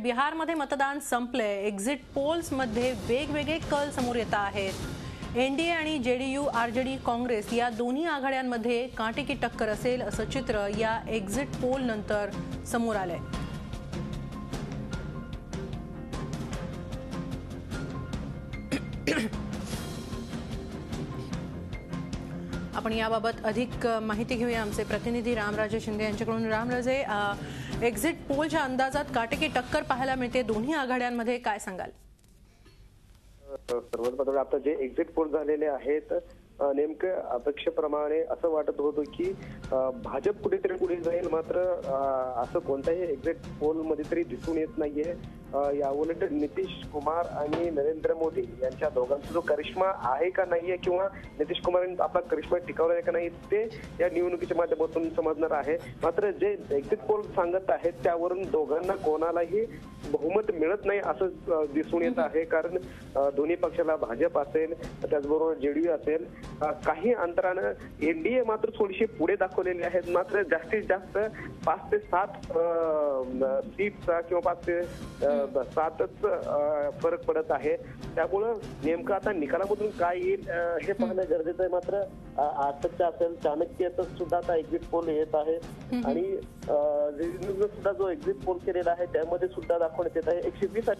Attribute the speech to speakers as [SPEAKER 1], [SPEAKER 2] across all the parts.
[SPEAKER 1] बिहारमध्ये मतदान संपले। एक्झिट पोल्समध्ये वेगवेगळे कल समोर येत आहेत। एनडीए आणि जेडीयू आरजेडी काँग्रेस या दोन्ही आघाड्यांमध्ये काटेकी टक्कर असेल असं चित्र या एक्झिट पोल नंतर समोर आलंय। आपण याबाबत अधिक माहिती घेऊया आमचे प्रतिनिधी रामराजे शिंदे यांच्याकडून। रामराजे, एक्झिट पोलच्या अंदाजात काटेकी टक्कर पाहायला मिळते दोन्ही आघाड्यांमध्ये, काय सांगाल?
[SPEAKER 2] सर्वात प्रथम आता जे एक्झिट पोल झालेले आहेत नेमकं अपेक्षेप्रमाणे असं वाटत होतं की भाजप कुठेतरी पुढे जाईल, मात्र असं कोणत्याही एक्झिट पोल मध्ये तरी दिसून येत नाहीये। या उलट नितीश कुमार आणि नरेंद्र मोदी यांच्या दोघांचा जो करिश्मा आहे का नाहीये किंवा नितीश कुमारांनी आपला करिश्मा टिकवला आहे का नाही ते या निवडणुकीच्या माध्यमातून समजणार आहे। मात्र जे एक्झिट पोल सांगत आहेत त्यावरून दोघांना कोणालाही बहुमत मिळत नाही असं दिसून येत आहे, कारण दोन्ही पक्षाला भाजप असेल त्याचबरोबर जेडीयू असेल काही अंतरानं एनडीए मात्र थोडीशी पुढे दाखवलेली आहेत। मात्र जास्तीत जास्त 5 ते 7 सीटचा किंवा 5 ते 7च फरक पडत आहे। त्यामुळं नेमकं आता निकालामधून काय येईल हे पाहणं गरजेचं आहे। मात्र आजचा असेल चाणक्यच सुद्धा आता एक्झिट पोल येत आहे आणि सुद्धा जो एक्झिट पोल केलेला आहे त्यामध्ये सुद्धा दाखवण्यात येत आहे 120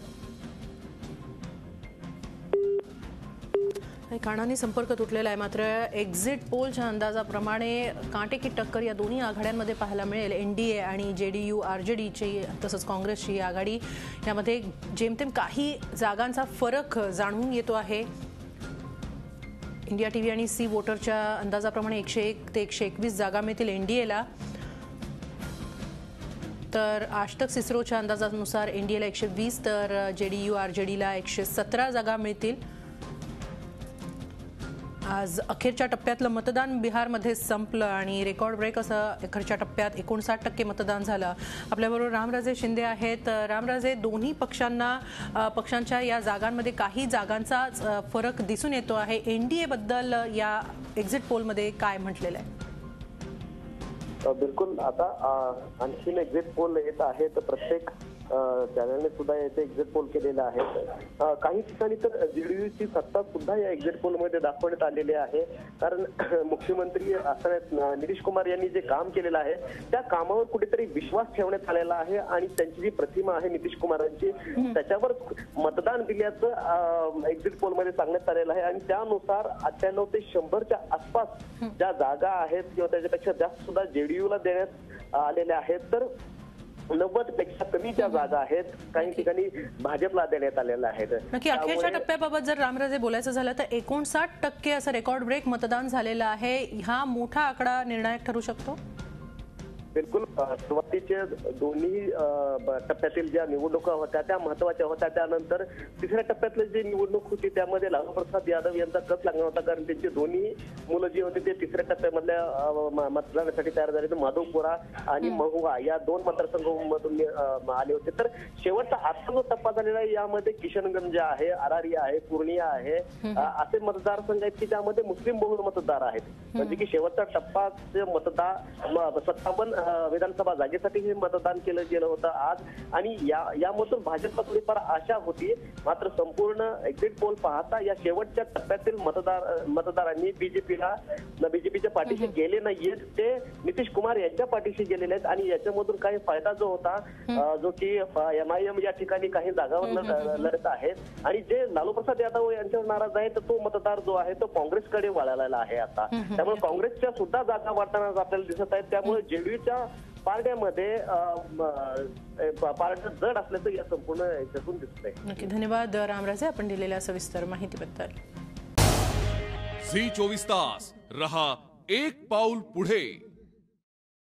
[SPEAKER 1] कानाने संपर्क तुटलेला आहे। मात्र एक्झिट पोलच्या अंदाजाप्रमाणे काटेकी टक्कर या दोन्ही आघाड्यांमध्ये पाहायला मिळेल। एनडीए आणि जेडीयू आरजेडीची तसंच काँग्रेसची आघाडी यामध्ये जेमतेम काही जागांचा फरक जाणवून येतो आहे। इंडिया टीव्ही आणि सी वोटरच्या अंदाजाप्रमाणे 101 ते 121 जागा मिळतील एनडीएला, तर आजतक सिस्रोच्या अंदाजानुसार एनडीएला 120 तर जेडीयू आरजेडीला 117 जागा मिळतील। आज अखेरच्या टप्प्यातलं मतदान बिहारमध्ये संपलं आणि रेकॉर्ड ब्रेक असं अखेरच्या टप्प्यात 59% मतदान झालं। आपल्याबरोबर रामराजे शिंदे आहेत। रामराजे, दोन्ही पक्षांच्या या जागांमध्ये काही जागांचा फरक दिसून येतो आहे। एनडीए बद्दल या एक्झिट पोलमध्ये काय म्हटलेलं आहे?
[SPEAKER 2] बिलकुल, आता आणखीन एक्झिट पोल येत आहे तर प्रत्येक चॅनलने सुद्धा याचे एक्झिट पोल केलेले आहेत। काही ठिकाणी तर जेडीयूची सत्ता सुद्धा या एक्झिट पोल मध्ये दाखवण्यात आलेली आहे, कारण मुख्यमंत्री असताना नितीश कुमार यांनी जे काम केलेलं आहे त्या कामावर कुठेतरी विश्वास ठेवण्यात आलेला आहे आणि त्यांची जी प्रतिमा आहे नितीश कुमारांची त्याच्यावर मतदान दिल्याचं एक्झिट पोल मध्ये सांगण्यात आलेलं आहे आणि त्यानुसार 98 ते 100च्या आसपास ज्या जागा आहेत किंवा त्याच्यापेक्षा जास्त सुद्धा जेडीयूला देण्यात आलेल्या आहेत, तर 90 पेक्षा कमी ज्या जागा आहेत काही ठिकाणी भाजपला देण्यात आलेल्या आहेत।
[SPEAKER 1] नक्की अखेरच्या टप्प्याबाबत जर रामराजे बोलायचं झालं तर 59% असं रेकॉर्ड ब्रेक मतदान झालेलं आहे। हा मोठा आकडा निर्णायक ठरू शकतो?
[SPEAKER 2] बिलकुल, सुरुवातीच्या दोन्ही टप्प्यातील ज्या निवडणुका होत्या त्या महत्वाच्या होत्या। त्यानंतर तिसऱ्या टप्प्यातली जी निवडणूक होती त्यामध्ये लालू प्रसाद यादव यांचा कस लागणार होता, कारण त्यांची दोन्ही मुलं जी होती ते तिसऱ्या टप्प्यामधल्या मतदानासाठी तयार झाले होते। माधवपुरा आणि महुआ या 2 मतदारसंघांमधून आले होते। तर शेवटचा आजचा जो टप्पा झालेला आहे यामध्ये किशनगंज आहे, अरारिया आहे, पूर्णिया आहे असे मतदारसंघ आहेत की ज्यामध्ये मुस्लिम बहुल मतदार आहेत। म्हणजे की शेवटचा टप्पाचे मतदार 57 विधानसभा जागेसाठी हे मतदान केलं गेलं होतं आज आणि यामधून भाजपला थोडीफार आशा होती। मात्र संपूर्ण एक्झिट पोल पाहता या शेवटच्या टप्प्यातील मतदारांनी बीजेपीच्या पाठीशी गेले नाहीयेत, ते नितीश कुमार यांच्या पाठीशी गेलेले आहेत आणि याच्यामधून काही फायदा जो होता जो की एमआयएम या ठिकाणी काही जागांवर लढत आहेत आणि जे लालू प्रसाद यादव यांच्यावर नाराज आहे तर तो मतदार जो आहे तो काँग्रेसकडे वळालेला आहे आता। त्यामुळे काँग्रेसच्या सुद्धा जागा वाढताना आपल्याला दिसत आहेत। त्यामुळे जेडीयूच्या पारड्यामध्ये पारडं जड असल्याचं या संपूर्ण याच्यातून दिसतंय।
[SPEAKER 1] नक्की, धन्यवाद रामराजे आपण दिलेल्या सविस्तर माहितीबद्दल।
[SPEAKER 3] झी 24 तास रहा एक पाऊल पुढे।